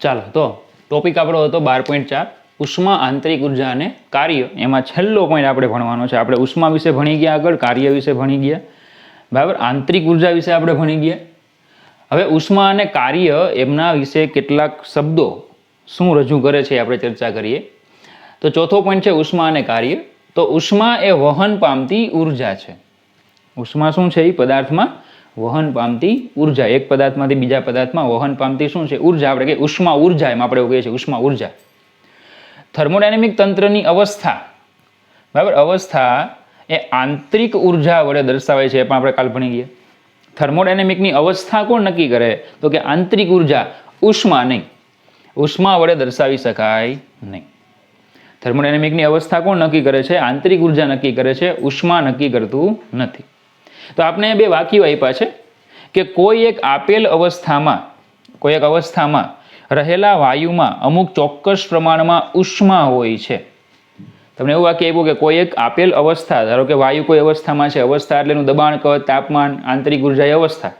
ચાલો તો ટોપિક આપણો હતો 12.4 ઉષ્મા આંતરિક ઉર્જા અને કાર્ય. એમાં છેલ્લો પોઈન્ટ આપણે ભણવાનો છે. આપણે ઉષ્મા વિશે ભણી ગયા, આગળ કાર્ય વિશે ભણી ગયા, બરાબર. આંતરિક ઉર્જા વિશે આપણે ભણી ગયા. હવે ઉષ્મા અને કાર્ય એમના વિશે કેટલાક શબ્દો શું રજૂ કરે છે આપણે ચર્ચા કરીએ. તો ચોથો પોઈન્ટ છે ઉષ્મા અને કાર્ય. તો ઉષ્મા એ વહન પામતી ઉર્જા છે. ઉષ્મા શું છે? એ પદાર્થમાં વહન પામતી ઉર્જા. એક પદાર્થમાંથી બીજા પદાર્થમાં વહન પામતી શું છે? ઉર્જા. આપણે કહીએ ઉષ્મા ઉર્જા, એમ આપણે એવું કહીએ છીએ ઉષ્મા ઉર્જા. થર્મોડાયનેમિક તંત્રની અવસ્થા, બરાબર, અવસ્થા એ આંતરિક ઉર્જા વડે દર્શાવાય છે. એ પણ આપણે કાલ ભણી ગયા. થર્મોડાયનેમિકની અવસ્થા કોણ નક્કી કરે? તો કે આંતરિક ઉર્જા, ઉષ્મા નહીં. ઉષ્મા વડે દર્શાવી શકાય નહીં. થર્મોડાયનેમિકની અવસ્થા કોણ નક્કી કરે છે? આંતરિક ઉર્જા નક્કી કરે છે, ઉષ્મા નક્કી કરતું નથી. તો આપણે બે વાક્યો આપ્યા છે કે કોઈ એક આપેલ અવસ્થામાં રહેલા વાયુમાં અમુક ચોક્કસ પ્રમાણમાં ઉષ્મા હોય છે. તમને એવું વાક્ય આપ્યું કે કોઈ એક આપેલ અવસ્થા, ધારો કે વાયુ કોઈ અવસ્થામાં છે, અવસ્થા એટલે એનું દબાણ, કદ, તાપમાન, આંતરિક ઉર્જા એ અવસ્થા.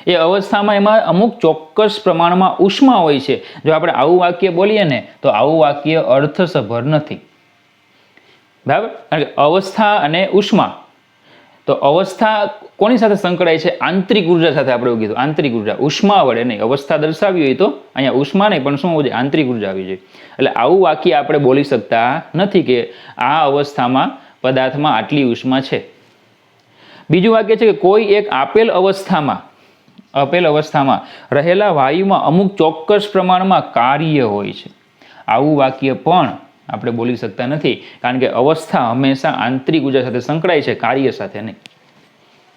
એ અવસ્થામાં એમાં અમુક ચોક્કસ પ્રમાણમાં ઉષ્મા હોય છે. જો આપણે આવું વાક્ય બોલીએ ને તો આવું વાક્ય અર્થસભર નથી, બરાબર. કારણ કે અવસ્થા અને ઉષ્મા, તો અવસ્થા કોની સાથે સંકળાય છે? આંતરિક ઉર્જા સાથે. આપણે એવું કીધું આંતરિક ઉર્જા, ઉષ્મા વડે નહીં. અવસ્થા દર્શાવી હોય તો અહીંયા ઉષ્મા નહીં, પણ શું હોવું જોઈએ? આંતરિક ઉર્જા આવી જોઈએ. એટલે આવું વાક્ય આપણે બોલી શકતા નથી કે આ અવસ્થામાં પદાર્થમાં આટલી ઉષ્મા છે. બીજું વાક્ય છે કે કોઈ એક આપેલ અવસ્થામાં રહેલા વાયુમાં અમુક ચોક્કસ પ્રમાણમાં કાર્ય હોય છે. આવું વાક્ય પણ આપણે બોલી શકતા નથી, કારણ કે અવસ્થા હંમેશા આંતરિક ઉર્જા સાથે સંકળાય છે, કાર્ય સાથે નહીં,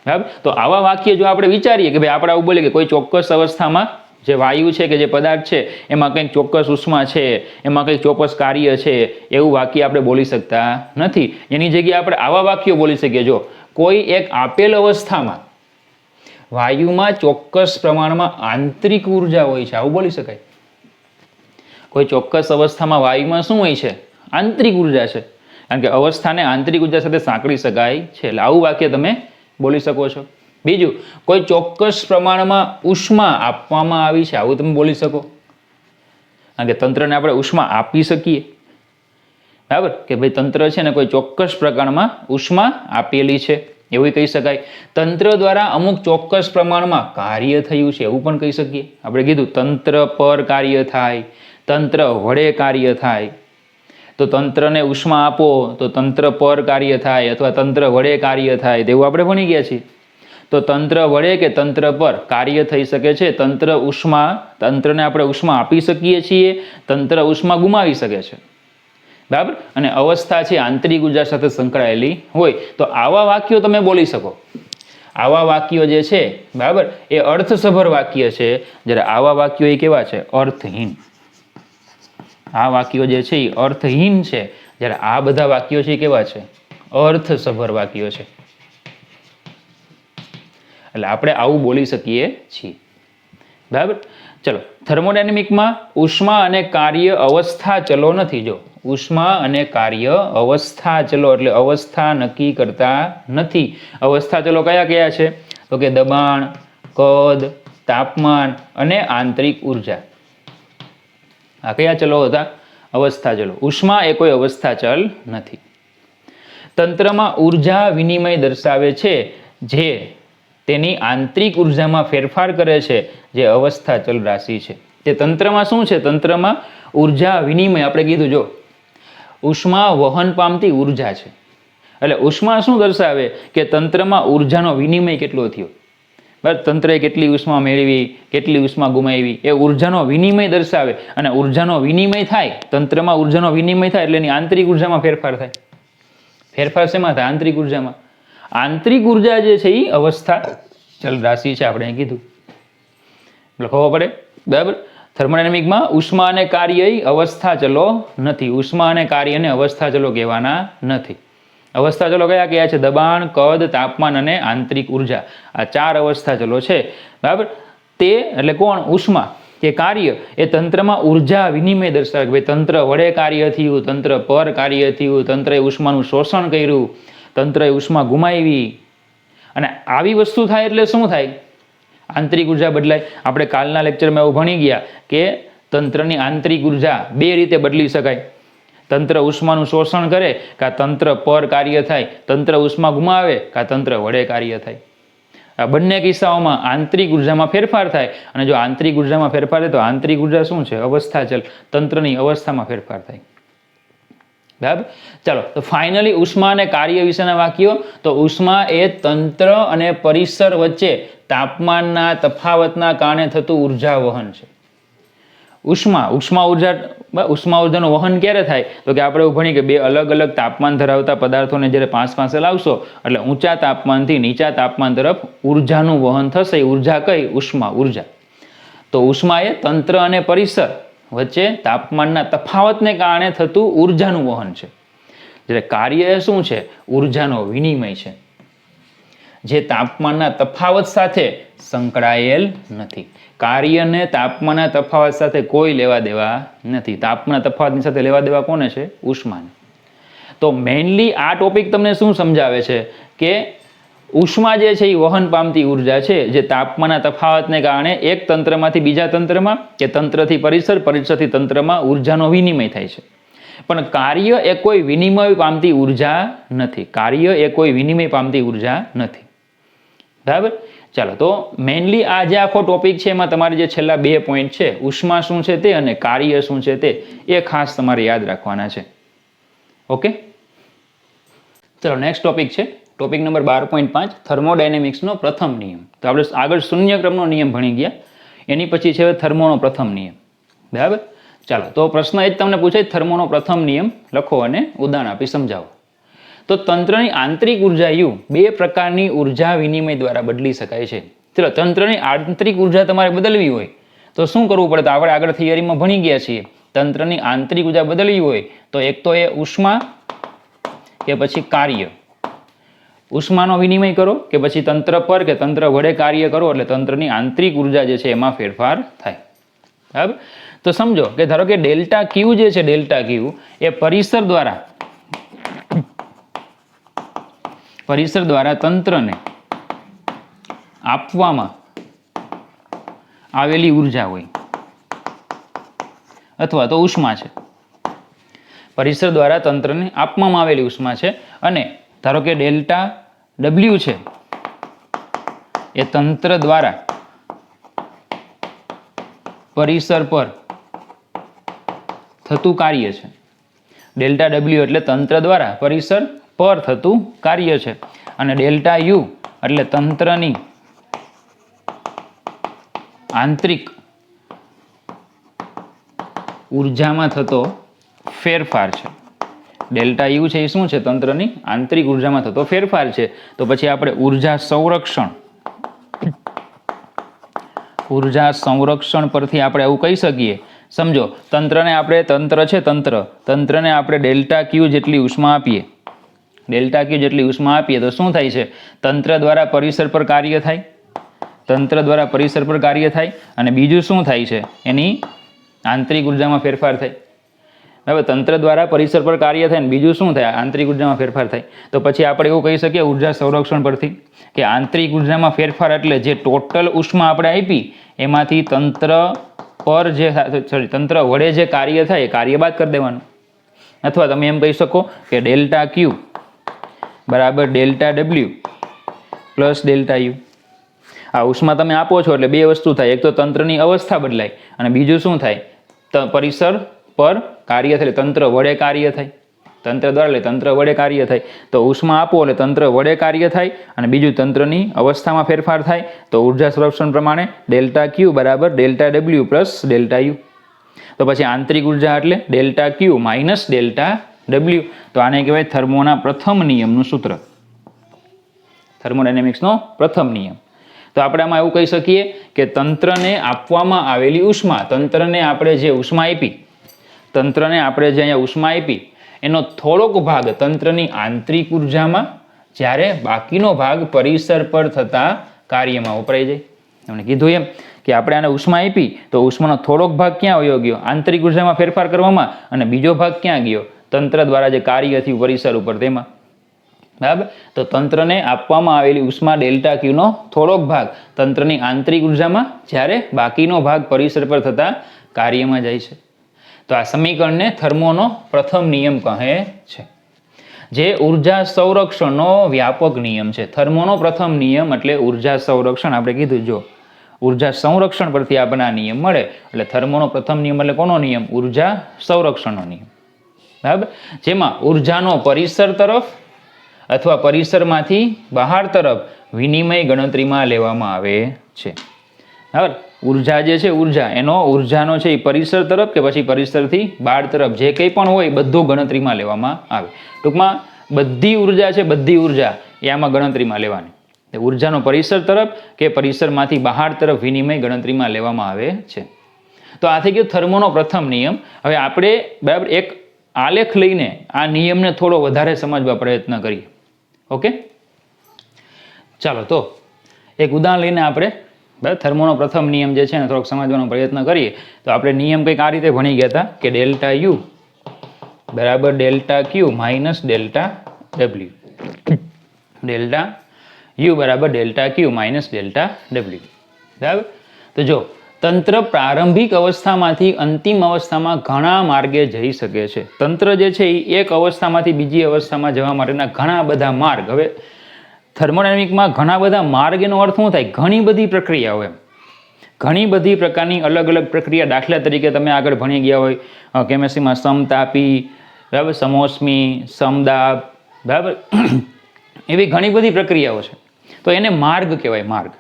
બરાબર. તો આવા વાક્ય જો આપણે વિચારીએ કે ભાઈ આપણે આવું બોલીએ કે કોઈ ચોક્કસ અવસ્થામાં જે વાયુ છે કે જે પદાર્થ છે એમાં કંઈક ચોક્કસ ઉષ્મા છે, એમાં કંઈક ચોક્કસ કાર્ય છે, એવું વાક્ય આપણે બોલી શકતા નથી. એની જગ્યાએ આપણે આવા વાક્યો બોલી શકીએ. જો કોઈ એક આપેલ અવસ્થામાં વાયુમાં ચોક્કસ પ્રમાણમાં આંતરિક ઉર્જા હોય છે, આવું બોલી શકાય. કોઈ ચોક્કસ અવસ્થામાં વાયુમાં શું હોય છે? આંતરિક ઉર્જા છે, કારણ કે અવસ્થાને આંતરિક ઉર્જા સાથે સાંકળી શકાય છે. એટલે આવું વાક્ય તમે બોલી શકો છો. બીજું, કોઈ ચોક્કસ પ્રમાણમાં ઉષ્મા આપવામાં આવી છે, આવું તમે બોલી શકો, કારણ કે તંત્રને આપણે ઉષ્મા આપી શકીએ, બરાબર. કે ભાઈ તંત્ર છે ને કોઈ ચોક્કસ પ્રકારમાં ઉષ્મા આપેલી છે, એવું કહી શકાય. તંત્ર દ્વારા અમુક ચોક્કસ પ્રમાણમાં કાર્ય થયું છે, એવું પણ કહી શકીએ. આપણે કીધું તંત્ર પર કાર્ય થાય, તંત્ર વડે કાર્ય થાય. તો તંત્રને ઉષ્મા આપો તો તંત્ર પર કાર્ય થાય અથવા તંત્ર વડે કાર્ય થાય, તેવું આપણે ભણી ગયા છીએ. તો તંત્ર વડે કે તંત્ર પર કાર્ય થઈ શકે છે. તંત્રને આપણે ઉષ્મા આપી શકીએ છીએ, તંત્ર ઉષ્મા ગુમાવી શકે છે, બરાબર. અને અવસ્થા છે આંતરિક ઉર્જા સાથે સંકળાયેલી હોય. તો આવા વાક્યો તમે બોલી શકો. આવા વાક્યો જે છે, બરાબર, એ અર્થસભર વાક્ય છે, જ્યારે આવા વાક્યો એ કેવા છે? અર્થહીન. આ વાક્યો જે છે એ અર્થહીન છે, જ્યારે આ બધા વાક્યો છે એ કેવા છે? અર્થસભર વાક્યો છે. એટલે આપણે આવું બોલી શકીએ છીએ, બરાબર. ચલો, થર્મોડાયનેમિકમાં ઉષ્મા અને કાર્ય અવસ્થા ચલો નથી. જો ઉષ્મા અને કાર્ય અવસ્થા ચલો એટલે અવસ્થા નક્કી કરતા નથી. અવસ્થા ચલો કયા કયા છે? તો કે દબાણ, કદ, તાપમાન અને આંતરિક ઉર્જા. આ કયા ચલો હતા? અવસ્થા ચલો. ઉષ્મા એ કોઈ અવસ્થા ચલ નથી. તંત્રમાં ઉર્જા વિનિમય દર્શાવે છે, જે તેની આંતરિક ઉર્જામાં ફેરફાર કરે છે, જે અવસ્થા ચલ રાશિ છે. તે તંત્રમાં શું છે? તંત્રમાં ઉર્જા વિનિમય. આપણે કીધું જો ઉષ્મા વહન પામતી ઉર્જા છે, એટલે ઉષ્મા શું દર્શાવે? કે તંત્રમાં ઉર્જાનો વિનિમય કેટલો થયો, બરાબર. તંત્રએ કેટલી ઉષ્મા મેળવી, કેટલી ઉષ્મા ગુમાવી, એ ઉર્જાનો વિનિમય દર્શાવે. અને ઉર્જાનો વિનિમય થાય, તંત્રમાં ઉર્જાનો વિનિમય થાય એટલે એની આંતરિક ઉર્જામાં ફેરફાર થાય. ફેરફાર શેમાં થાય? આંતરિક ઉર્જામાં. આંતરિક ઉર્જા જે છે એ અવસ્થા ચલ રાશિ છે, આપણે અહીં કીધું, લખવો પડે, બરાબર. થર્મોડાયનેમિકમાં ઉષ્મા અને કાર્ય અવસ્થા ચલો નથી. ઉષ્મા અને કાર્યને અવસ્થા ચલો કહેવાના નથી. અવસ્થા ચલો કયા કયા છે? દબાણ, કદ, તાપમાન અને આંતરિક ઉર્જા. આ ચાર અવસ્થા ચલો છે, બરાબર. તે એટલે કોણ? ઉષ્મા કે કાર્ય એ તંત્રમાં ઉર્જા વિનિમય દર્શાવે. ભાઈ તંત્ર વડે કાર્ય થયું, તંત્ર પર કાર્ય થયું, તંત્રએ ઉષ્માનું શોષણ કર્યું, તંત્રએ ઉષ્મા ગુમાવી. અને આવી વસ્તુ થાય એટલે શું થાય? આંતરિક ઉર્જા બદલાય. આપણે કાલના લેક્ચરમાં એવું ભણી ગયા કે તંત્રની આંતરિક ઉર્જા બે રીતે બદલી શકાય. તંત્ર ઉષ્માનું શોષણ કરે કાં તંત્ર પર કાર્ય થાય, તંત્ર ઉષ્મા ગુમાવે કાં તંત્ર વડે કાર્ય થાય. આ બંને કિસ્સાઓમાં આંતરિક ઉર્જામાં ફેરફાર થાય. અને જો આંતરિક ઉર્જામાં ફેરફાર થાય તો આંતરિક ઉર્જા શું છે? અવસ્થા ચલ. તંત્રની અવસ્થામાં ફેરફાર થાય. બરાબર. ચાલો, તો ફાઇનલી ઉષ્મા અને કાર્ય વિશેના વાક્યો. તો ઉષ્મા એ તંત્ર અને પરિસર વચ્ચે તાપમાનના તફાવતના કારણે થતું ઉર્જા વહન છે. ઉષ્મા ઉર્જાનું વહન ક્યારે થાય? તો કે આપણે એવું ભણીએ કે બે અલગ અલગ તાપમાન ધરાવતા પદાર્થોને જ્યારે પાસે લાવશો એટલે ઊંચા તાપમાનથી નીચા તાપમાન તરફ ઉર્જાનું વહન થશે. ઉર્જા કઈ? ઉષ્મા ઉર્જા. તો ઉષ્મા એ તંત્ર અને પરિસર વચ્ચે તાપમાનના તફાવતને કારણે થતું ઉર્જાનું વહન છે. જ્યારે કાર્ય એ શું છે? ઉર્જાનો વિનિમય છે, જે તાપમાનના તફાવત સાથે સંકળાયેલ નથી. કાર્યને તાપમાનના તફાવત સાથે કોઈ લેવા દેવા નથી. તાપમાનના તફાવતની સાથે લેવા દેવા કોને છે? ઉષ્માને. તો મેઇનલી આ ટોપિક તમને શું સમજાવે છે કે ઉષ્મા જે છે એ વહન પામતી ઉર્જા છે, જે તાપમાનના તફાવતને કારણે એક તંત્રમાંથી બીજા તંત્રમાં કે તંત્રથી પરિસર, પરિસરથી તંત્રમાં ઉર્જાનો વિનિમય થાય છે. પણ કાર્ય એ કોઈ વિનિમય પામતી ઉર્જા નથી. કાર્ય એ કોઈ વિનિમય પામતી ઉર્જા નથી. બરાબર. ચાલો, તો મેઇનલી આ જે આખો ટોપિક છે એમાં તમારે જે છેલ્લા 2 પોઈન્ટ છે, ઉષ્મા શું છે તે અને કાર્ય શું છે તે, એ ખાસ તમારે યાદ રાખવાના છે. ઓકે. ચલો, નેક્સ્ટ ટોપિક છે ટોપિક નંબર 12.5, થર્મોડાયનેમિક્સનો પ્રથમ નિયમ. તો આપણે આગળ શૂન્યક્રમનો નિયમ ભણી ગયા, એની પછી છે થર્મોનો પ્રથમ નિયમ. બરાબર. ચાલો, તો પ્રશ્ન એ જ તમને પૂછાય, થર્મોનો પ્રથમ નિયમ લખો અને ઉદાહરણ આપી સમજાવો. તો તંત્રની આંતરિક ઉર્જા યુ 2 પ્રકારની ઉર્જા વિનિમય દ્વારા બદલી શકાય છે. ચલો, તંત્રની આંતરિક ઉર્જા તમારે બદલવી હોય તો શું કરવું પડે? તો આપણે આગળ થિયરીમાં ભણી ગયા છીએ. તંત્રની આંતરિક ઉર્જા બદલવી હોય તો એક તો એ ઉષ્મા કે પછી કાર્ય. ઉષ્માનો વિનિમય કરો કે પછી તંત્ર પર કે તંત્ર વડે કાર્ય કરો, એટલે તંત્રની આંતરિક ઉર્જા જે છે એમાં ફેરફાર થાય. બરાબર. તો સમજો કે ધારો કે ડેલ્ટા ક્યુ જે છે, ડેલ્ટા ક્યુ એ પરિસર દ્વારા તંત્રને આપવામાં આવેલી ઉર્જા હોય અથવા તો ઉષ્મા છે. પરિસર દ્વારા તંત્રને આપવામાં આવેલી ઉષ્મા છે અને ધારો કે ડેલ્ટા ડબલ્યુ છે એ તંત્ર દ્વારા પરિસર પર થતું કાર્ય છે. ડેલ્ટા ડબલ્યુ એટલે તંત્ર દ્વારા પરિસર પર થતું કાર્ય છે અને ડેલ્ટા યુ એટલે તંત્રની આંતરિક ઉર્જામાં થતો ફેરફાર છે. ડેલ્ટા યુ છે એ શું છે? તંત્રની આંતરિક ઉર્જામાં થતો ફેરફાર છે. તો પછી આપણે ઉર્જા સંરક્ષણ પરથી આપણે એવું કહી શકીએ. સમજો, તંત્રને આપણે ડેલ્ટા ક્યુ જેટલી ઉષ્મા આપીએ, તો શું થાય છે? તંત્ર દ્વારા પરિસર પર કાર્ય થાય, અને બીજું શું થાય છે? એની આંતરિક ઉર્જામાં ફેરફાર થાય. બરાબર. તંત્ર દ્વારા પરિસર પર કાર્ય થાય ને બીજું શું થાય? આંતરિક ઉર્જામાં ફેરફાર થાય. તો પછી આપણે એવું કહી શકીએ ઉર્જા સંરક્ષણ પરથી કે આંતરિક ઉર્જામાં ફેરફાર એટલે જે ટોટલ ઉષ્મા આપણે આપી એમાંથી તંત્ર વડે જે કાર્ય થાય એ કાર્ય બાદ કરી દેવાનું. અથવા તમે એમ કહી શકો કે ડેલ્ટા ક્યુ બરાબર delta W plus delta you. આ ઉષ્મા તમે આપો છો એટલે 2 વસ્તુ થાય. એક તો તંત્રની અવસ્થા બદલાય અને બીજું શું થાય? પરિસર પર કાર્ય થાય, તંત્ર વડે કાર્ય થાય. તંત્ર દ્વારા એટલે તંત્ર વડે કાર્ય થાય. તો ઉષ્મા આપો એટલે તંત્ર વડે કાર્ય થાય અને બીજું તંત્રની અવસ્થામાં ફેરફાર થાય. તો ઉર્જા સંરક્ષણ પ્રમાણે ડેલ્ટા ક્યુ બરાબર delta W plus delta you. તો પછી આંતરિક ઉર્જા એટલે delta Q minus delta W. તો આને કહેવાય થર્મોના પ્રથમ નિયમનું સૂત્ર, થર્મોડાયનેમિક્સનો પ્રથમ નિયમ. તો આપણે આમાં એવું કહી શકીએ કે તંત્રને આપવામાં આવેલી ઉષ્મા, તંત્રને આપણે જે અહીંયા ઉષ્મા આપી એનો થોડોક ભાગ તંત્રની આંતરિક ઉર્જામાં, જ્યારે બાકીનો ભાગ પરિસર પર થતા કાર્યમાં વપરાઈ જાય. એમણે કીધું એમ કે આપણે આને ઉષ્મા આપી તો ઉષ્માનો થોડોક ભાગ ક્યાં વયો ગયો? આંતરિક ઉર્જામાં ફેરફાર કરવામાં, અને બીજો ભાગ ક્યાં ગયો? તંત્ર દ્વારા જે કાર્ય થયું પરિસર ઉપર તેમાં. બરાબર. તો તંત્રને આપવામાં આવેલી ઉષ્મા ડેલ્ટા ક્યુનો થોડોક ભાગ તંત્રની આંતરિક ઉર્જામાં, જ્યારે બાકીનો ભાગ પરિસર પર થતા કાર્યમાં જાય છે. તો આ સમીકરણને થર્મોનો પ્રથમ નિયમ કહે છે, જે ઉર્જા સંરક્ષણનો વ્યાપક નિયમ છે. થર્મોનો પ્રથમ નિયમ એટલે ઉર્જા સંરક્ષણ. આપણે કીધું જો ઉર્જા સંરક્ષણ પરથી આપણને આ નિયમ મળે એટલે થર્મોનો પ્રથમ નિયમ એટલે કોનો નિયમ? ઉર્જા સંરક્ષણનો નિયમ. બરાબર. જેમાં ઉર્જાનો પરિસર તરફ અથવા પરિસરમાંથી બહાર તરફ વિનિમય ગણતરીમાં લેવામાં આવે છે. બરાબર. ઉર્જા જે છે ઉર્જા એનો ઉર્જાનો છે એ પરિસર તરફ કે પછી પરિસરથી બહાર તરફ જે કંઈ પણ હોય બધું ગણતરીમાં લેવામાં આવે. ટૂંકમાં બધી ઉર્જા છે, બધી ઉર્જા એ આમાં ગણતરીમાં લેવાની. ઉર્જાનો પરિસર તરફ કે પરિસરમાંથી બહાર તરફ વિનિમય ગણતરીમાં લેવામાં આવે છે. તો આ થઈ ગયો થર્મોનો પ્રથમ નિયમ. હવે આપણે બરાબર એક આલેખ લઈને આ નિયમને થોડો વધારે સમજવા પ્રયત્ન કરીએ. ઓકે, ચાલો તો એક ઉદાહરણ લઈને આપણે બરાબર થર્મોનો પ્રથમ નિયમ જે છે ને થોડોક સમજવાનો પ્રયત્ન કરીએ. તો આપણે નિયમ કંઈક આ રીતે ભણી ગયા હતા કે ડેલ્ટા યુ બરાબર delta Q minus delta W. Delta U બરાબર delta Q minus delta W. બરાબર. તો જો તંત્ર પ્રારંભિક અવસ્થામાંથી અંતિમ અવસ્થામાં ઘણા માર્ગે જઈ શકે છે. તંત્ર જે છે એ એક અવસ્થામાંથી બીજી અવસ્થામાં જવા માટેના ઘણા બધા માર્ગ. હવે થર્મોડાયનેમિકમાં ઘણા બધા માર્ગ એનો અર્થ શું થાય? ઘણી બધી પ્રક્રિયાઓ એમ, ઘણી બધી પ્રકારની અલગ અલગ પ્રક્રિયા. દાખલા તરીકે તમે આગળ ભણી ગયા હોય કેમેસ્ટ્રીમાં સમતાપી, બરાબર, સમોષ્મી, સમદાબ, બરાબર, એવી ઘણી બધી પ્રક્રિયાઓ છે. તો એને માર્ગ કહેવાય, માર્ગ.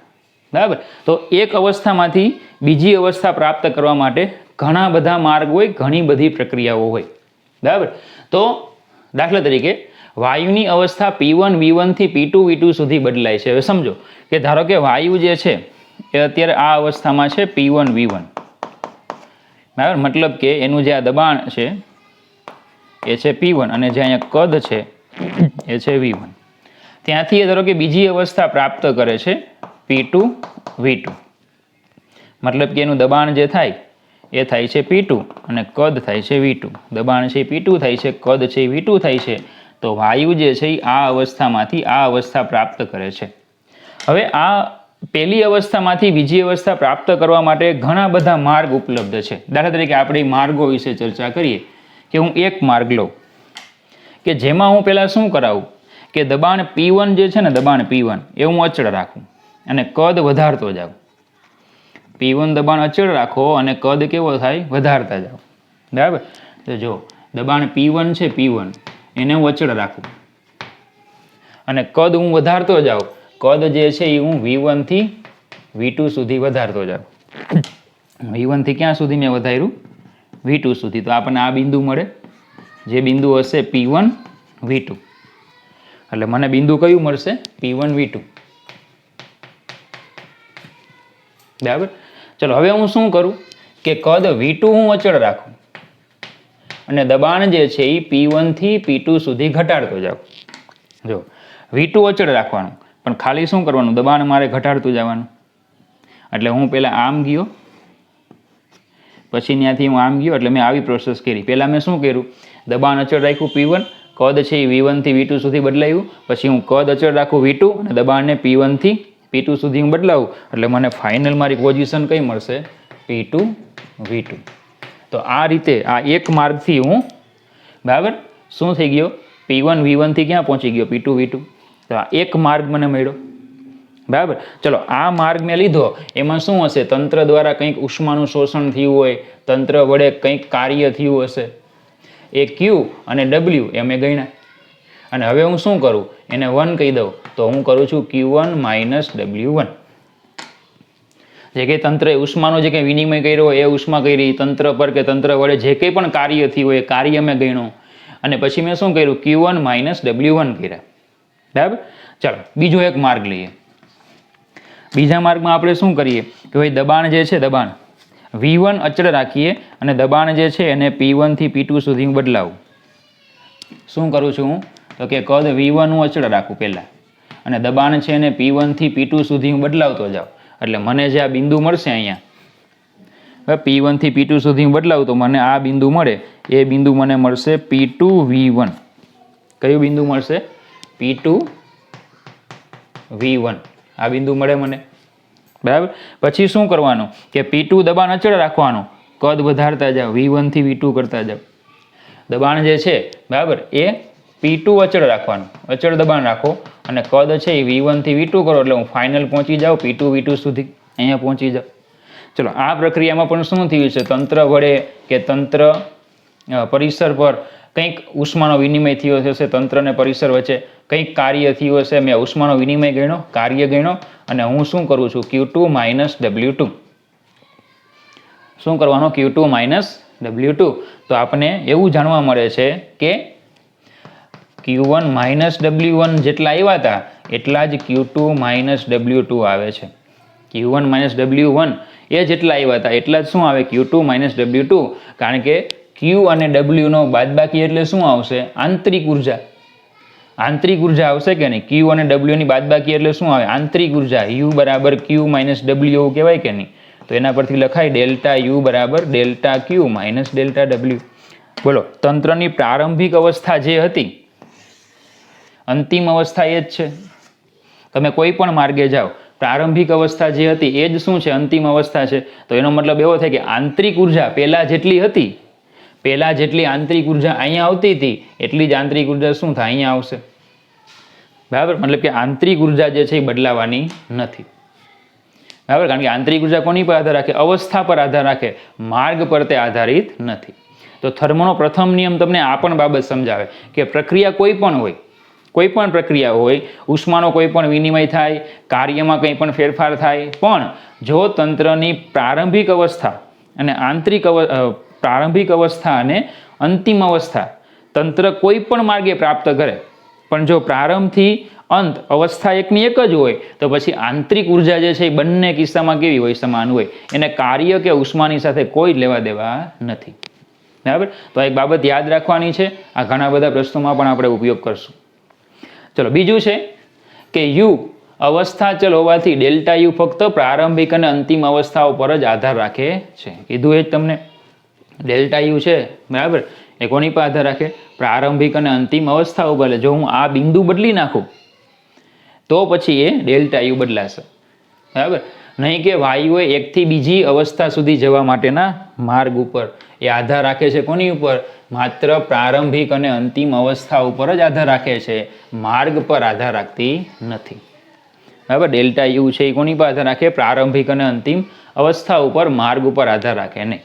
બરાબર. તો એક અવસ્થામાંથી બીજી અવસ્થા પ્રાપ્ત કરવા માટે ઘણા બધા માર્ગ હોય, ઘણી બધી પ્રક્રિયાઓ હોય. બરાબર. તો દાખલા તરીકે વાયુની અવસ્થા P1 V1 થી P2 V2 સુધી બદલાય છે. હવે સમજો કે ધારો કે વાયુ જે છે એ અત્યારે આ અવસ્થામાં છે P1 V1. બરાબર. મતલબ કે એનું જે આ દબાણ છે એ છે P1 અને જે અહીંયા કદ છે એ છે V1. ત્યાંથી એ ધારો કે બીજી અવસ્થા પ્રાપ્ત કરે છે P2 V2. મતલબ કે એનું દબાણ જે થાય એ થાય છે P2 અને કદ થાય છે V2. દબાણ છે P2 થાય છે, કદ છે V2 થાય છે. તો વાયુ જે છે એ આ અવસ્થામાંથી આ અવસ્થા પ્રાપ્ત કરે છે. હવે આ પહેલી અવસ્થામાંથી બીજી અવસ્થા પ્રાપ્ત કરવા માટે ઘણા બધા માર્ગ ઉપલબ્ધ છે. દાખલા તરીકે આપણે માર્ગો વિશે ચર્ચા કરીએ કે હું એક માર્ગ લઉં કે જેમાં હું પહેલાં શું કરાવું કે દબાણ P1 જે છે ને, દબાણ P1 એ હું અચળ રાખું અને કદ વધારતો જાઉં. P1 દબાણ અચળ રાખો અને કદ કેવો થાય? વધારતા જાઓ. બરાબર. તો જો દબાણ P1 છે, P1 એને હું અચળ રાખું અને કદ હું વધારતો જાઉં. કદ જે છે એ હું V1 થી V2 સુધી વધારતો જાઉં. V1 થી ક્યાં સુધી મેં વધાર્યું? V2 સુધી. તો આપણને આ બિંદુ મળે, જે બિંદુ હશે P1 V2. એટલે મને બિંદુ કયું મળશે? P1 V2. બરાબર. ચલો હવે હું શું કરું કે કદ V2 હું અચળ રાખું અને દબાણ જે છે એ P1 થી P2 સુધી ઘટાડતો જાઉં. જો V2 અચળ રાખવાનું પણ ખાલી શું કરવાનું? દબાણ મારે ઘટાડતું જવાનું. એટલે હું પહેલાં આમ ગયો, પછી ત્યાંથી હું આમ ગયો, એટલે મેં આવી પ્રોસેસ કરી. પહેલાં મેં શું કર્યું? દબાણ અચળ રાખ્યું P1, કદ છે એ V1 થી V2 સુધી બદલાયું. પછી હું કદ અચળ રાખું V2 અને દબાણને P1 થી P2 સુધી હું બદલાવું. એટલે મને ફાઇનલ મારી પોઝિશન કઈ મળશે? P2 V2. તો આ રીતે આ એક માર્ગથી હું બરાબર શું થઈ ગયો? P1 V1 થી ક્યાં પહોંચી ગયો? P2 V2. તો આ એક માર્ગ મને મળ્યો. બરાબર. ચલો આ માર્ગ મેં લીધો, એમાં શું હશે? તંત્ર દ્વારા કંઈક ઉષ્માનું શોષણ થયું હોય, તંત્ર વડે કંઈક કાર્ય થયું હશે. એ Q અને W એ મેં ગણ્યા. અને હવે હું શું કરું? એને 1 કહી દઉં. તો હું કરું છું Q1 માઇનસ W1. જે કંઈ તંત્રએ ઉષ્માનો જે કંઈ વિનિમય કર્યો હોય એ ઉષ્મા કરી, તંત્ર પર કે તંત્ર વડે જે કંઈ પણ કાર્ય થયું હોય એ કાર્ય મેં ગણ્યું. અને પછી મેં શું કર્યું? Q1 માઇનસ W1 કર્યા. બરાબર. ચાલો બીજો એક માર્ગ લઈએ. બીજા માર્ગમાં આપણે શું કરીએ કે ભાઈ દબાણ જે છે, દબાણ V1 અચળ રાખીએ અને દબાણ જે છે એને P1 થી P2 સુધી હું બદલાવું. શું કરું છું હું? તો કે કદ V1 હું અચળ રાખું પહેલાં અને દબાણ છે એને P1 થી P2 સુધી હું બદલાવતો જાઉં. એટલે મને જે આ બિંદુ મળશે અહીંયા, હવે P1 થી P2 સુધી હું બદલાવું તો મને આ બિંદુ મળે. એ બિંદુ મને મળશે P2 V1. કયું બિંદુ મળશે? P2 V1 આ બિંદુ મળે મને, બરાબર. પછી શું કરવાનું કે P2 દબાણ અચળ રાખવાનું, કદ વધારતા જાઓ, V1 થી V2 કરતા જાઓ. દબાણ જે છે બરાબર એ P2 અચળ રાખવાનું, અચળ દબાણ રાખો અને કદ છે એ V1 થી V2 કરો એટલે હું ફાઇનલ પહોંચી જાઉં P2 V2 સુધી, અહીંયા પહોંચી જાઉં. ચલો આ પ્રક્રિયામાં પણ શું થયું છે, તંત્ર વડે કે તંત્ર પરિસર પર કંઈક ઉષ્માનો વિનિમય થયો હશે, તંત્ર અને પરિસર વચ્ચે કંઈક કાર્ય થયું હશે, મેં ઉષ્માનો વિનિમય ગણ્યો, કાર્ય ગણ્યો અને હું શું કરું છું Q2 માઇનસ W2. શું કરવાનો Q2 માઇનસ W2. તો આપણને એવું જાણવા મળે છે કે Q1 માઇનસ W1 જેટલા આવ્યા હતા એટલા જ Q2 માઇનસ W2 આવે છે. Q1 માઇનસ W1 એ જેટલા આવ્યા હતા એટલા જ શું આવે Q2 માઇનસ W2. કારણ કે Q અને W નો બાદબાકી એટલે શું આવશે, આંતરિક ઉર્જા. આંતરિક ઉર્જા આવશે કે નહીં, Q અને W ની બાદબાકી એટલે શું આવે, આંતરિક ઉર્જા. U બરાબર Q માઇનસ W એવું કહેવાય કે નહીં, તો એના પરથી લખાય ડેલ્ટા U બરાબર delta Q minus delta W. બોલો, તંત્રની પ્રારંભિક અવસ્થા જે હતી અંતિમ અવસ્થા એ જ છે. તમે કોઈ પણ માર્ગે જાઓ, પ્રારંભિક અવસ્થા જે હતી એ જ શું છે, અંતિમ અવસ્થા છે. તો એનો મતલબ એવો થાય કે આંતરિક ઉર્જા પહેલા જેટલી હતી, પહેલા જેટલી આંતરિક ઉર્જા અહીંયા આવતી હતી એટલી જ આંતરિક ઉર્જા શું થાય, અહીંયા આવશે. બરાબર, મતલબ કે આંતરિક ઉર્જા જે છે એ બદલાવાની નથી. બરાબર, કારણ કે આંતરિક ઉર્જા કોની પર આધાર રાખે, અવસ્થા પર આધાર રાખે, માર્ગ પર તે આધારિત નથી. તો થર્મોનો પ્રથમ નિયમ તમને આ પણ બાબત સમજાવે કે પ્રક્રિયા કોઈ પણ હોય, કોઈ પણ પ્રક્રિયા હોય, ઉષ્માનો કોઈ પણ વિનિમય થાય, કાર્યમાં કંઈ પણ ફેરફાર થાય, પણ જો તંત્રની પ્રારંભિક અવસ્થા અને પ્રારંભિક અવસ્થા અને અંતિમ અવસ્થા તંત્ર કોઈ પણ માર્ગે પ્રાપ્ત કરે, પણ જો પ્રારંભથી અંત અવસ્થા એકની એક જ હોય તો પછી આંતરિક ઉર્જા જે છે એ બંને કિસ્સામાં કેવી હોય, સમાન હોય. એને કાર્ય કે ઉષ્માની સાથે કોઈ લેવા દેવા નથી. બરાબર, તો એક બાબત યાદ રાખવાની છે, આ ઘણા બધા પ્રશ્નોમાં પણ આપણે ઉપયોગ કરશું. ચલો, બીજું છે કે U અવસ્થા ચલ હોવાથી ડેલ્ટા U ફક્ત પ્રારંભિક અને અંતિમ અવસ્થાઓ પર જ આધાર રાખે છે. કીધું એ જ તમને, ડેલ્ટા U છે બરાબર એ કોની પર આધાર રાખે, પ્રારંભિક અને અંતિમ અવસ્થાઓ પર. જો હું આ બિંદુ બદલી નાખું તો પછી એ ડેલ્ટા U બદલાશે. બરાબર, નહીં કે વાયુએ એકથી બીજી અવસ્થા સુધી જવા માટેના માર્ગ ઉપર એ આધાર રાખે છે. કોની ઉપર, માત્ર પ્રારંભિક અને અંતિમ અવસ્થા ઉપર જ આધાર રાખે છે, માર્ગ પર આધાર રાખતી નથી. બરાબર, ડેલ્ટા U છે એ કોની પર આધાર રાખે, પ્રારંભિક અને અંતિમ અવસ્થા ઉપર, માર્ગ ઉપર આધાર રાખે નહીં.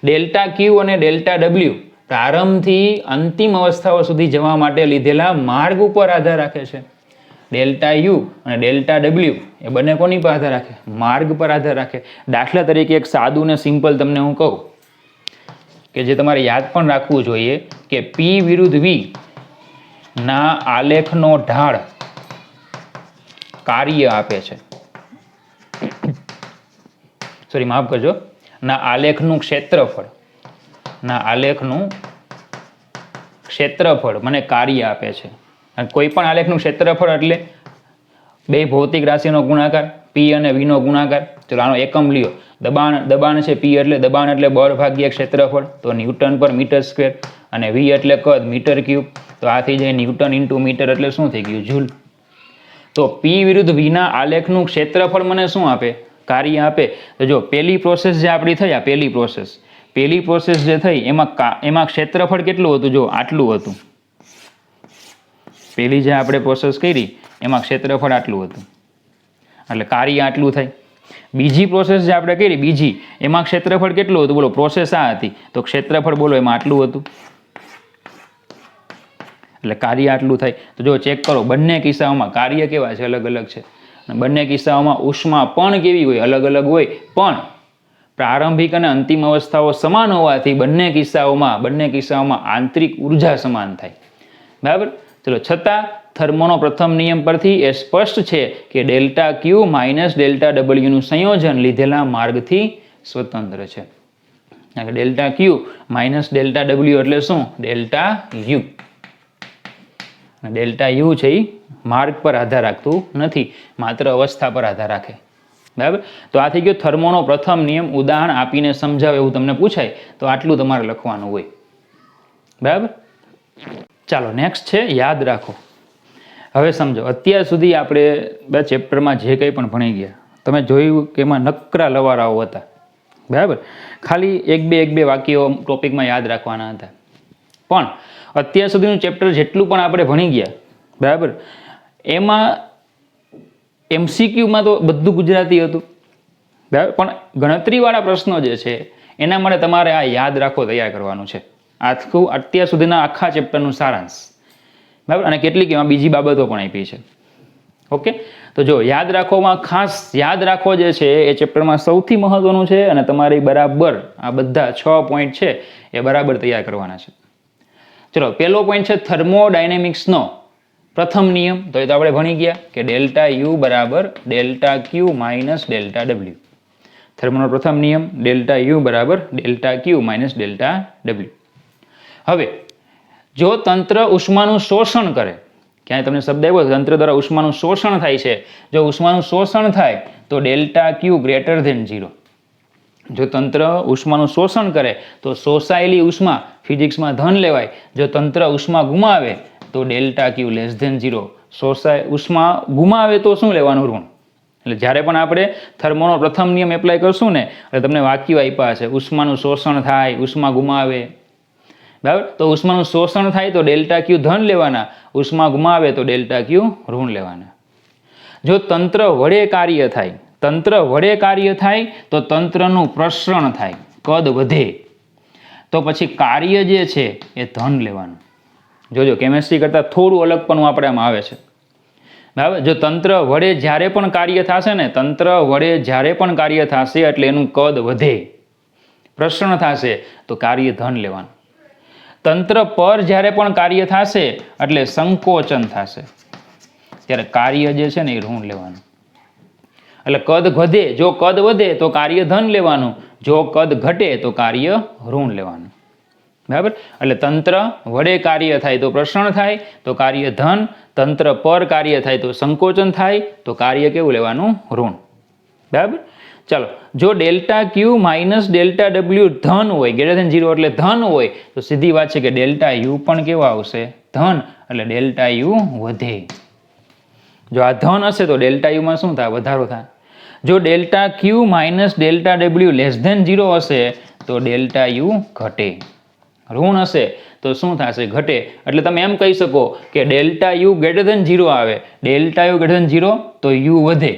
ડેલ્ટા Q અને ડેલ્ટા W પ્રારંભથી અંતિમ અવસ્થાઓ સુધી જવા માટે લીધેલા માર્ગ ઉપર આધાર રાખે છે. ડેલ્ટા U અને ડેલ્ટા W એ બંને કોની પર આધાર રાખે, માર્ગ પર આધાર રાખે. દાખલા તરીકે એક સાદું ને સિમ્પલ તમને હું કહું કે જે તમારે યાદ પણ રાખવું જોઈએ કે P વિરુદ્ધ V ના આલેખનો ઢાળ કાર્ય આપે છે, સોરી માફ કરજો, ના આલેખનું ક્ષેત્રફળ મને કાર્ય આપે છે. કોઈ પણ આલેખનું ક્ષેત્રફળ એટલે બે ભૌતિક રાશિનો ગુણાકાર, P અને V નો ગુણાકાર. ચલો આનો એકમ લ્યો, દબાણ છે P એટલે દબાણ એટલે બળ ભાગ્યા ક્ષેત્રફળ, તો ન્યૂટન પર મીટર સ્ક્વેર, અને V એટલે કદ મીટર ક્યુબ, તો આ થઈ જાય ન્યૂટન ઇન્ટુ મીટર એટલે શું થઈ ગયું, જૂલ. તો P વિરુદ્ધ V ના આલેખનું ક્ષેત્રફળ મને શું આપે, કાર્ય આપે. તો જો પહેલી પ્રોસેસ જે આપણી થઈ, આ પહેલી પ્રોસેસ જે થઈ એમાં ક્ષેત્રફળ કેટલું હતું, જો આટલું હતું. પહેલી જે આપણે પ્રોસેસ કરી એમાં ક્ષેત્રફળ આટલું હતું એટલે કાર્ય આટલું થાય. બીજી પ્રોસેસ જે આપણે કરી બીજી એમાં ક્ષેત્રફળ કેટલું હતું, બોલો, પ્રોસેસ આ હતી તો ક્ષેત્રફળ બોલો એમાં આટલું હતું એટલે કાર્ય આટલું થાય. તો જો ચેક કરો, બંને કિસ્સાઓમાં કાર્ય કેવા છે, અલગ અલગ છે. અને બંને કિસ્સાઓમાં ઉષ્મા પણ કેવી હોય, અલગ અલગ હોય, પણ પ્રારંભિક અને અંતિમ અવસ્થાઓ સમાન હોવાથી બંને કિસ્સાઓમાં આંતરિક ઉર્જા સમાન થાય. બરાબર, ચલો, છતાં થર્મોનો પ્રથમ નિયમ પરથી એ સ્પષ્ટ છે કે delta Q minus delta W નું સંયોજન લીધેલા માર્ગથી સ્વતંત્ર છે. Delta Q minus delta W એટલે શું, ડેલ્ટા U. ડેલ્ટા U છે એ માર્ગ પર આધાર રાખતું નથી, માત્ર અવસ્થા પર આધાર રાખે. બરાબર, તો આ થઈ ગયો થર્મોનો પ્રથમ નિયમ. ઉદાહરણ આપીને સમજાવે એવું તમને પૂછાય તો આટલું તમારે લખવાનું હોય. બરાબર, ચાલો નેક્સ્ટ છે યાદ રાખો. હવે સમજો, અત્યાર સુધી આપણે બે ચેપ્ટરમાં જે કંઈ પણ ભણી ગયા, તમે જોયું કે એમાં નકરા લવારાઓ હતા, બરાબર. ખાલી એક બે વાક્યો ટોપિકમાં યાદ રાખવાના હતા. પણ અત્યાર સુધીનું ચેપ્ટર જેટલું પણ આપણે ભણી ગયા, બરાબર, એમાં MCQમાં તો બધું ગુજરાતી હતું, બરાબર. પણ ગણતરીવાળા પ્રશ્નો જે છે એના માટે તમારે આ યાદ રાખો તૈયાર કરવાનું છે, આખું અત્યાર સુધીના આખા ચેપ્ટરનું સારાંશ, બરાબર. અને કેટલીક એમાં બીજી બાબતો પણ આપી છે. ઓકે, તો જો યાદ રાખવામાં ખાસ યાદ રાખો જે છે એ ચેપ્ટરમાં સૌથી મહત્વનું છે, અને તમારી બરાબર આ બધા 6 પોઈન્ટ છે એ બરાબર તૈયાર કરવાના છે. ચલો, પહેલો પોઈન્ટ છે થર્મોડાયનેમિક્સનો પ્રથમ નિયમ. તો એ તો આપણે ભણી ગયા કે ડેલ્ટા યુ બરાબર delta Q minus delta W. થર્મોનો પ્રથમ નિયમ ડેલ્ટા યુ બરાબર delta Q minus delta W. હવે જો તંત્ર ઉષ્માનું શોષણ કરે, ક્યાંય તમને શબ્દ આવ્યો તંત્ર દ્વારા ઉષ્માનું શોષણ થાય છે, જો ઉષ્માનું શોષણ થાય તો ડેલ્ટા ક્યુ ગ્રેટર ધેન 0. જો તંત્ર ઉષ્માનું શોષણ કરે તો શોષાયેલી ઉષ્મા ફિઝિક્સમાં ધન લેવાય. જો તંત્ર ઉષ્મા ગુમાવે તો ડેલ્ટા ક્યુ લેસ ધેન 0. ઉષ્મા ગુમાવે તો શું લેવાનું? ઋણ. એટલે જ્યારે પણ આપણે થર્મોનો પ્રથમ નિયમ એપ્લાય કરશું ને, એટલે તમને વાક્યો આપ્યા છે ઉષ્માનું શોષણ થાય, ઉષ્મા ગુમાવે, બરાબર. તો ઉષ્માનું શોષણ થાય તો ડેલ્ટા ક્યુ ધન લેવાના, ઉષ્મા ગુમાવે તો ડેલ્ટા ક્યુ ઋણ લેવાના. જો તંત્ર વડે કાર્ય થાય, તંત્ર વડે કાર્ય થાય તો તંત્રનું પ્રસરણ થાય, કદ વધે, તો પછી કાર્ય જે છે એ ધન લેવાનું. જોજો, કેમેસ્ટ્રી કરતાં થોડું અલગપણું આપણે આમાં આવે છે, બરાબર. જો તંત્ર વડે જ્યારે પણ કાર્ય થશે ને, તંત્ર વડે જ્યારે પણ કાર્ય થશે એટલે એનું કદ વધે, પ્રસરણ થશે, તો કાર્ય ધન લેવાનું. તંત્ર પર જ્યારે પણ કાર્ય થશે એટલે સંકોચન થશે, ત્યારે કાર્ય જે છે ને એ ઋણ લેવાનું. એટલે કદ વધે, જો કદ વધે તો કાર્ય ધન લેવાનું, જો કદ ઘટે તો કાર્ય ઋણ લેવાનું, બરાબર. એટલે તંત્ર વડે કાર્ય થાય તો પ્રસરણ થાય તો કાર્ય ધન, તંત્ર પર કાર્ય થાય તો સંકોચન થાય તો કાર્ય કેવું લેવાનું? ઋણ, બરાબર. ચાલો, જો delta Q minus delta W ધન હોય, ગ્રેટર ધેન 0 એટલે ધન હોય, તો સીધી વાત છે કે ડેલ્ટા યુ પણ કેવા આવશે? ધન. એટલે ડેલ્ટા યુ વધે. જો આ ધન હશે તો ડેલ્ટા યુમાં શું થાય? વધારો થાય. જો delta Q minus delta W less than 0 હશે તો ડેલ્ટા યુ ઘટે. ઋણ હશે તો શું થશે? ઘટે. એટલે તમે એમ કહી શકો કે ડેલ્ટા યુ ગ્રેટર ધેન 0 આવે, ડેલ્ટા યુ ગ્રેટર ધેન 0 તો યુ વધે,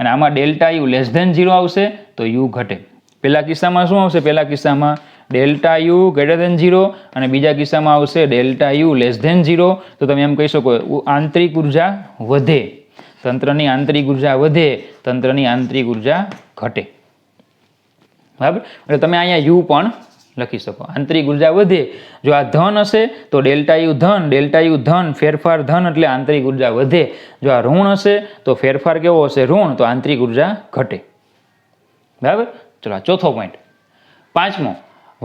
અને આમાં ડેલ્ટા યુ લેસ ધેન 0 આવશે તો યુ ઘટે. પહેલા કિસ્સામાં શું આવશે? પહેલા કિસ્સામાં ડેલ્ટા યુ ગ્રેટર ધેન 0 અને બીજા કિસ્સામાં આવશે ડેલ્ટા યુ લેસ ધેન 0. તો તમે એમ કહી શકો આંતરિક ઉર્જા વધે, તંત્રની આંતરિક ઉર્જા વધે, તંત્રની આંતરિક ઉર્જા ઘટે, બરાબર. એટલે તમે અહીંયા યુ પણ લખી શકો, આંતરિક ઉર્જા વધે. જો આ ધન હશે તો ડેલ્ટા યુ ધન, ડેલ્ટા યુ ધન, ફેરફાર ધન એટલે આંતરિક ઉર્જા વધે. જો આ ઋણ હશે તો ફેરફાર કેવો હશે? ઋણ, તો આંતરિક ઉર્જા ઘટે, બરાબર. ચલો, ચોથો પોઈન્ટ. પાંચમો,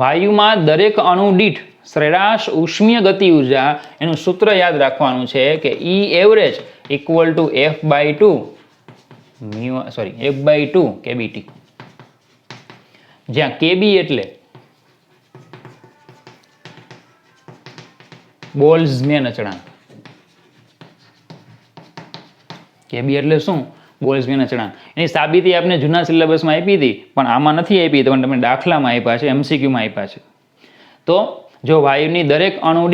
વાયુમાં દરેક અણુ દીઠ સરેરાશ ઉષ્મીય ગતિ ઉર્જા, એનું સૂત્ર યાદ રાખવાનું છે કે E average equal to F/2 kBT, જ્યાં kB એટલે બોલ્ટ્ઝમેન અચળાંક. kB એટલે શું? બોલ્ટ્ઝમેન અચળાંક. એની સાબિતી આપણે જૂના સિલેબસમાં આપી હતી, પણ આમાં નથી આપી, તો તમને દાખલામાં આપ્યા છે, MCQમાં આપ્યા છે. તો જો વાયુની દરેક અણુ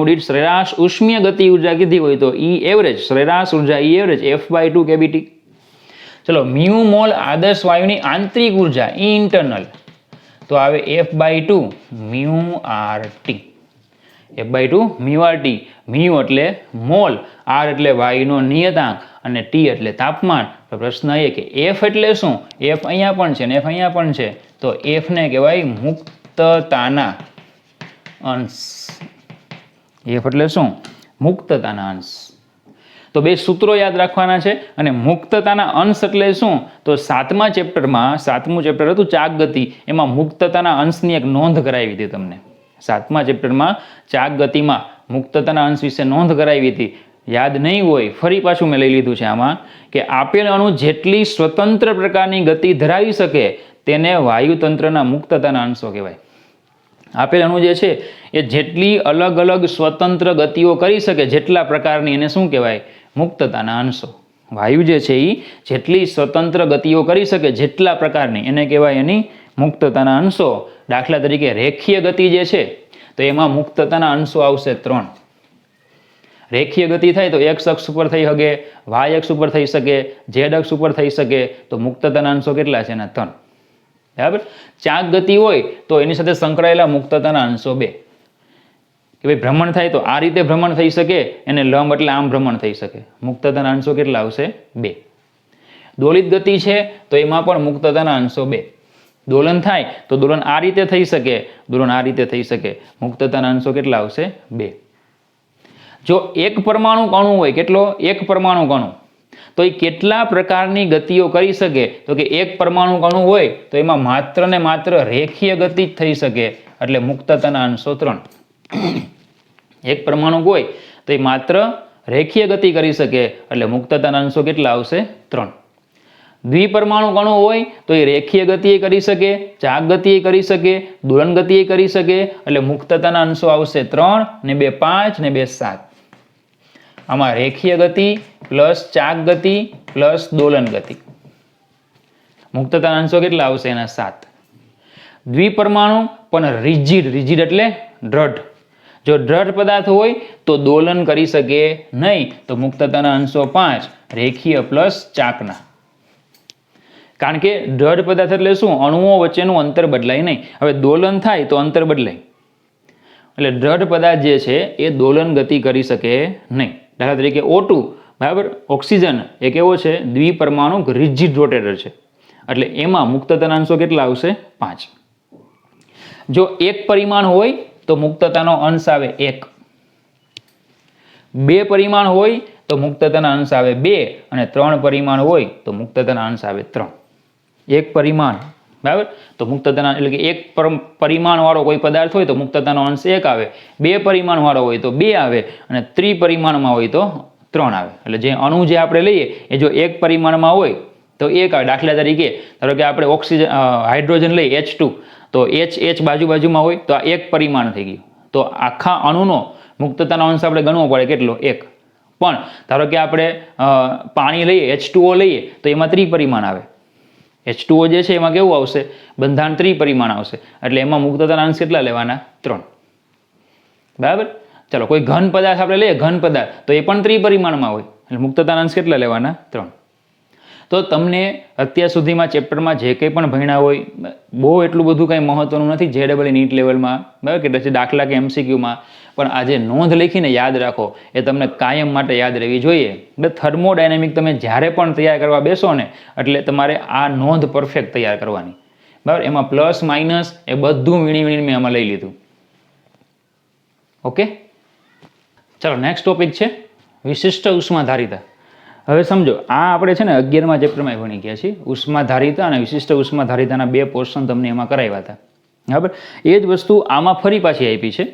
દીઠ સરેરાશ ઉષ્મીય ગતિ ઉર્જા કીધી હોય તો E એવરેજ, સરેરાશ ઉર્જા E એવરેજ F/2 kBT. ચલો, મ્યુ મોલ આદર્શ વાયુની આંતરિક ઉર્જા E ઇન્ટરનલ તો આવે F/2 mu RT. F/2 mu RT. Mu એટલે મોલ, R એટલે વાયુનો નિયતાંક અને T એટલે તાપમાન. તો પ્રશ્ન એ કે F એટલે શું? F અહીંયા પણ છે ને F અહીંયા પણ છે, તો F ને કહેવાય મુક્તતાના અંશ. F એટલે શું? મુક્તતાના અંશ. તો બે સૂત્રો યાદ રાખવાના છે. અને મુક્તતાના અંશ એટલે શું? તો સાતમું ચેપ્ટર હતું ચાક ગતિ, એમાં મુક્તતાના અંશની એક નોંધ કરાવી હતી તમને. 7મા ચેપ્ટરમાં ચાક ગતિમાં મુક્તતાના અંશ વિશે નોંધ કરાવી હતી. યાદ નહીં હોય, ફરી પાછું મેં લઈ લીધું છે આમાં, કે આપેલ અણુ જેટલી સ્વતંત્ર પ્રકારની ગતિ ધરાવી શકે તેને વાયુતંત્રના મુક્તતાના અંશો કહેવાય. આપેલ અણુ જે છે એ જેટલી અલગ અલગ સ્વતંત્ર ગતિઓ કરી શકે જેટલા પ્રકારની એને શું કહેવાય? મુક્તતાના અંશો. વાયુ જે છે એ જેટલી સ્વતંત્ર ગતિઓ કરી શકે જેટલા પ્રકારની એને કહેવાય એની મુક્તતાના અંશો. દાખલા તરીકે રેખીય ગતિ જે છે તો એમાં મુક્તતાના અંશો આવશે 3. રેખીય ગતિ થાય તો x અક્ષ ઉપર થઈ શકે, y અક્ષ ઉપર થઈ શકે, z અક્ષ ઉપર થઈ શકે, તો મુક્તતાના અંશો કેટલા છે? એના 3. બરાબર. ચાક ગતિ હોય તો એની સાથે સંકળાયેલા મુક્તતાના અંશો 2. કે ભાઈ ભ્રમણ થાય તો આ રીતે ભ્રમણ થઈ શકે, એને લંબ એટલે આમ ભ્રમણ થઈ શકે, મુક્તતાના અંશો કેટલા આવશે? 2. દોલિત ગતિ છે તો એમાં પણ મુક્તતાના અંશો 2. દોલન થાય તો દોલન આ રીતે થઈ શકે, દોલન આ રીતે થઈ શકે, મુક્તતાના અંશો કેટલા આવશે? 2. જો એક પરમાણુ અણુ હોય, કેટલો? એક પરમાણુ અણુ, તો એ કેટલા પ્રકારની ગતિઓ કરી શકે? તો કે એક પરમાણુ અણુ હોય તો એમાં માત્ર ને માત્ર રેખીય ગતિ જ થઈ શકે, એટલે મુક્તતાના અંશો 3. એક પરમાણુ હોય તો એ માત્ર રેખીય ગતિ કરી શકે, એટલે મુક્તતાના અંશો કેટલા આવશે? 3. દ્વિપરમાણુ અણુ હોય તો એ રેખીય ગતિ કરી શકે, ચાક ગતિ કરી શકે, દોલન ગતિ કરી શકે, એટલે મુક્તતાના અંશો આવશે 3 ને 2 5 ને 2 7. આમાં રેખીય ગતિ પ્લસ ચાક ગતિ પ્લસ દોલન ગતિ, મુક્તતાના અંશો કેટલા આવશે? એના 7. દ્વિપરમાણુ પણ રિજિડ એટલે દ્રઢ. જો દ્રઢ પદાર્થ હોય તો દોલન કરી શકે નહીં, તો મુક્તતાના અંશો 5 રેખીય પ્લસ ચાકના. કારણ કે દ્રઢ પદાર્થ એટલે શું? અણુઓ વચ્ચેનું અંતર બદલાય નહીં. હવે દોલન થાય તો અંતર બદલાય, એટલે દ્રઢ પદાર્થ જે છે એ દોલન ગતિ કરી શકે નહીં. દાખલા તરીકે O2, બરાબર, ઓક્સિજન એ કેવો છે? દ્વિપરમાણુ રિજિડ રોટેટર છે, એટલે એમાં મુક્તતાના અંશો કેટલા આવશે? 5. જો એક પરિમાણ હોય તો મુક્તતાનો અંશ આવે 1. 2 પરિમાણ હોય તો મુક્તતાના અંશ આવે 2, અને 3 પરિમાણ હોય તો મુક્તતાના અંશ આવે 3. એક પરિમાણ, બરાબર, તો મુક્તતાના એટલે કે એક પરિમાણ વાળો કોઈ પદાર્થ હોય તો મુક્તતાનો અંશ 1 આવે, 2 પરિમાણ વાળો હોય તો 2 આવે, અને ત્રિપરિમાણમાં હોય તો 3 આવે. એટલે જે અણુ જે આપણે લઈએ એ જો એક પરિમાણમાં હોય તો 1 આવે. દાખલા તરીકે ધારો કે આપણે ઓક્સિજન હાઇડ્રોજન લઈએ H2, તો H બાજુમાં હોય તો આ એક પરિમાણ થઈ ગયું. તો આખા અણુનો મુક્તતાનો અંશ આપણે ગણવો પડે કેટલો? 1. પણ ધારો કે આપણે પાણી લઈએ, H2O લઈએ, તો એમાં ત્રિપરિમાણ આવે. H2O જે છે એમાં કેવું આવશે? બંધારણ ત્રિપરિમાણ આવશે, એટલે એમાં મુક્તતાના અંશ કેટલા લેવાના? 3. બરાબર. ચલો કોઈ ઘન પદાર્થ આપણે લઈએ, ઘન પદાર્થ, તો એ પણ ત્રિપરિમાણમાં હોય, એટલે મુક્તતાના અંશ કેટલા લેવાના? 3. તો તમને અત્યાર સુધીમાં ચેપ્ટરમાં જે કંઈ પણ ભણ્યા હોય બહુ એટલું બધું કંઈ મહત્વનું નથી JEE નીટ લેવલમાં, બરાબર, કે પછી દાખલા કે MCQમાં, પણ આજે નોંધ લખીને યાદ રાખો, એ તમને કાયમ માટે યાદ રહેવી જોઈએ. એટલે થર્મોડાયનેમિક તમે જ્યારે પણ તૈયાર કરવા બેસો ને એટલે તમારે આ નોંધ પરફેક્ટ તૈયાર કરવાની, બરાબર. એમાં પ્લસ માઇનસ એ બધું વીણી મેં આમાં લઈ લીધું. ઓકે, ચલો નેક્સ્ટ ટોપિક છે વિશિષ્ટ ઉષ્માધારિતા. હવે સમજો, આ આપણે છે ને 11મા ચેપ્ટરમાં ભણી ગયા છીએ. ઉષ્માધારિતા અને વિશિષ્ટ ઉષ્માધારિતાના 2 પોર્શન તમને એમાં કરાવ્યા હતા, બરાબર. એ જ વસ્તુ આમાં ફરી પાછી આપી છે,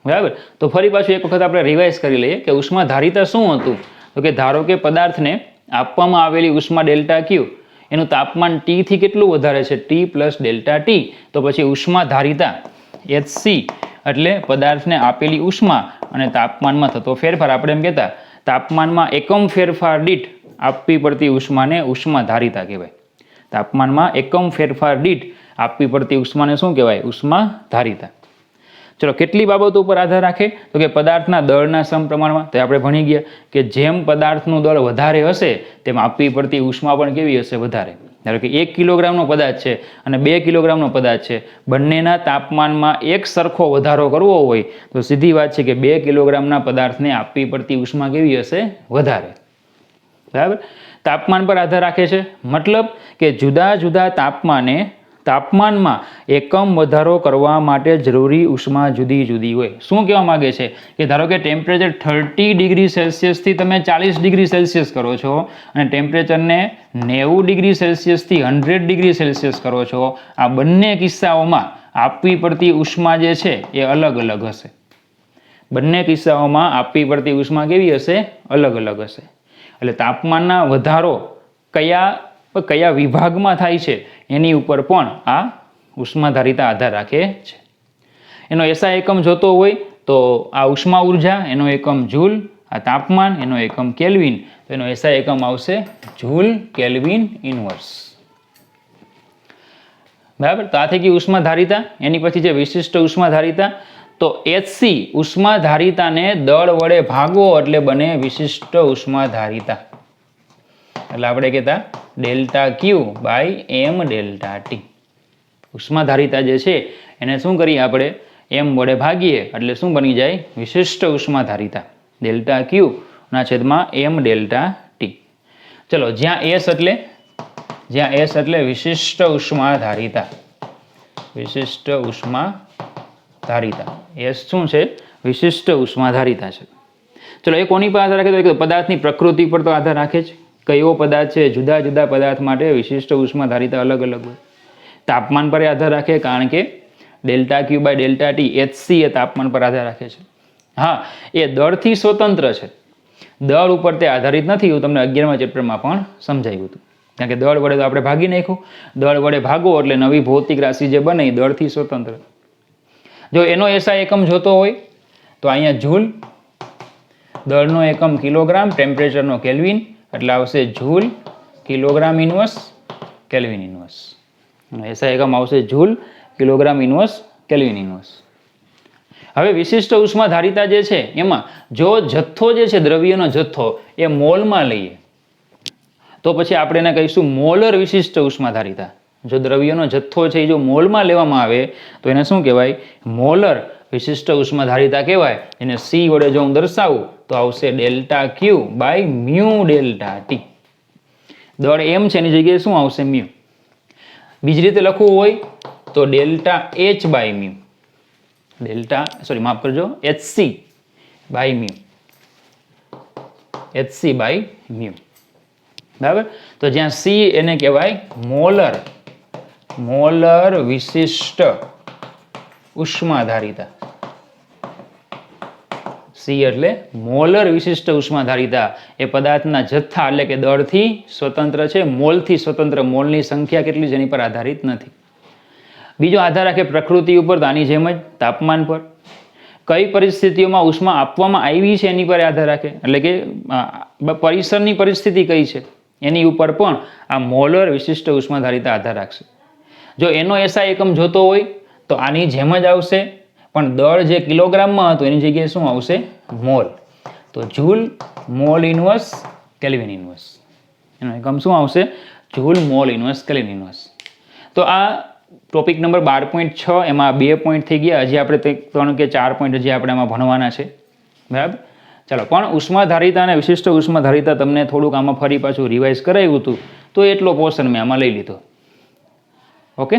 બરાબર. તો ફરી પાછું એક વખત આપણે રિવાઇઝ કરી લઈએ કે ઉષ્માધારિતા શું હતું. તો કે ધારો કે પદાર્થને આપવામાં આવેલી ઉષ્મા ડેલ્ટા Q એનું તાપમાન T થી કેટલું વધારે છે? T plus delta T. તો પછી ઉષ્માધારિતા HC એટલે પદાર્થને આપેલી ઉષ્મા અને તાપમાનમાં થતો ફેરફાર. આપણે એમ કહેતા તાપમાનમાં એકમ ફેરફાર દીઠ આપવી પડતી ઉષ્માને ઉષ્માધારિતા કહેવાય. તાપમાનમાં એકમ ફેરફાર દીઠ આપવી પડતી ઉષ્માને શું કહેવાય? ઉષ્માધારિતા. ચલો કેટલી બાબતો ઉપર આધાર રાખે? તો કે પદાર્થના દળના સમપ્રમાણમાં. તો આપણે ભણી ગયા કે જેમ પદાર્થનું દળ વધારે હશે તેમ આપવી પડતી ઉષ્મા પણ કેવી હશે? વધારે. ધારો કે 1 કિલોગ્રામનો પદાર્થ છે અને 2 કિલોગ્રામનો પદાર્થ છે, બંનેના તાપમાનમાં એક સરખો વધારો કરવો હોય તો સીધી વાત છે કે 2 કિલોગ્રામના પદાર્થને આપવી પડતી ઉષ્મા કેવી હશે? વધારે. બરાબર. તાપમાન પર આધાર રાખે છે, મતલબ કે જુદા જુદા તાપમાનમાં એકમ વધારો કરવા માટે જરૂરી ઉષ્મા જુદી જુદી હોય. શું કહેવા માંગે છે કે ધારો કે ટેમ્પરેચર 30 ડિગ્રી સેલ્સિયસથી તમે 40 ડિગ્રી સેલ્સિયસ કરો છો, અને ટેમ્પરેચરને 90 ડિગ્રી સેલ્સિયસથી 100 ડિગ્રી સેલ્સિયસ કરો છો. આ બંને કિસ્સાઓમાં આપવી પડતી ઉષ્મા જે છે એ અલગ અલગ હશે. બંને કિસ્સાઓમાં આપવી પડતી ઉષ્મા કેવી હશે? અલગ અલગ હશે. એટલે તાપમાનના વધારો કયા વિભાગમાં થાય છે એની ઉપર પણ આ ઉષ્માધારિતા આધાર રાખે છે. એનો એસઆઈ એકમ જોતો હોય તો આ ઉષ્મા ઉર્જા, એનો એકમ જૂલ, આ તાપમાન, એનો એકમ કેલ્વિન, તો એનો એસઆઈ એકમ આવશે જૂલ કેલ્વિન ઇનવર્સ. બરાબર. તો આ થઈ ગઈ ઉષ્મા ધારિતા. એની પછી જે વિશિષ્ટ ઉષ્મા ધારિતા, તો HC ઉષ્મા ધારિતાને દળ વડે ભાગો એટલે બને વિશિષ્ટ ઉષ્મા ધારિતા. એટલે આપણે કહેતા delta Q by M delta T. ઉષ્મા ધારિતા જે છે એને શું કરીએ આપણે, એમ વડે ભાગીએ એટલે શું બની જાય, વિશિષ્ટ ઉષ્મા ધારિતા. ડેલ્ટા ક્યુ ના છેદમાં એમ ડેલ્ટા ટી. ચલો, જ્યાં એસ એટલે વિશિષ્ટ ઉષ્મા ધારિતા. વિશિષ્ટ ઉષ્મા ધારિતા. એસ શું છે, વિશિષ્ટ ઉષ્મા ધારિતા છે. ચલો, એ કોની પર આધાર રાખે, તો એક પદાર્થની પ્રકૃતિ પર તો આધાર રાખે છે. કયો પદાર્થ છે, જુદા જુદા પદાર્થ માટે વિશિષ્ટ ઉષ્મા ધારિતા અલગ અલગ હોય. તાપમાન પર આધાર રાખે, કારણ કે delta Q by delta T, HC એ તાપમાન પર આધાર રાખે છે. હા, એ દળથી સ્વતંત્ર છે, દળ ઉપર તે આધારિત નથી. એવું તમને 11મા ચેપ્ટરમાં પણ સમજાવ્યું હતું. કારણ કે દળ વડે તો આપણે ભાગી નાખ્યું. દળ વડે ભાગો એટલે નવી ભૌતિક રાશિ જે બને એ દળથી સ્વતંત્ર. જો એનો એસઆઈ એકમ જોતો હોય તો અહીંયા જૂલ, દળનો એકમ કિલોગ્રામ, ટેમ્પરેચરનો કેલ્વિન, એટલે આવશે joule kilogram inverse kelvin inverse. SI એકમ આવશે joule kilogram inverse kelvin inverse. હવે વિશિષ્ટ ઉષ્મા ધારિતા જે છે એમાં જો જથ્થો જે છે, દ્રવ્યનો જથ્થો એ મોલમાં લઈએ તો પછી આપણે એને કહીશું મોલર વિશિષ્ટ ઉષ્મા ધારિતા. જો દ્રવ્યનો જથ્થો છે એ જો મોલમાં લેવામાં આવે તો એને શું કહેવાય, મોલર વિશિષ્ટ ઉષ્મા ધારિતા કહેવાય. એને સી વડે જો હું દર્શાવું તો આવશે delta Q by mu delta T. દળ એમ છે એની જગ્યાએ શું આવશે, મ્યુ. બીજી રીતે લખવું હોય તો delta H by mu, HC by mu, HC by mu. બરાબર. તો જ્યાં સી એને કહેવાય મોલર વિશિષ્ટ ઉષ્મા ધારિતા. સી એટલે મોલર વિશિષ્ટ ઉષ્મા ધારિતા. એ પદાર્થના જથ્થા એટલે કે દળથી સ્વતંત્ર છે, મોલથી સ્વતંત્ર. મોલની સંખ્યા કેટલી છે એની પર આધારિત નથી. બીજો આધાર રાખે પ્રકૃતિ ઉપર, તો આની જેમ જ તાપમાન પર. કઈ પરિસ્થિતિઓમાં ઉષ્મા આપવામાં આવી છે એની પર આધાર રાખે, એટલે કે પરિસરની પરિસ્થિતિ કઈ છે એની ઉપર પણ આ મોલર વિશિષ્ટ ઉષ્મા ધારિતા આધાર રાખશે. જો એનો એસઆઈ એકમ જોતો હોય તો આની જેમ જ આવશે, પણ દળ જે કિલોગ્રામમાં હતું એની જગ્યાએ શું આવશે, મોલ. તો joule mall inverse kelvin inverse. એનો એકમ શું આવશે, joule mall inverse kelvin inverse. તો આ ટોપિક નંબર 12.6, એમાં 2 પોઈન્ટ થઈ ગયા. હજી આપણે 3 કે 4 પોઈન્ટ હજી આપણે આમાં ભણવાના છે. બરાબર. ચાલો, પણ ઉષ્મા ધારિતા અને વિશિષ્ટ ઉષ્મા ધારિતા તમને થોડુંક આમાં ફરી પાછું રિવાઇઝ કરાવ્યું હતું, તો એટલો પોર્શન મેં આમાં લઈ લીધો. ઓકે.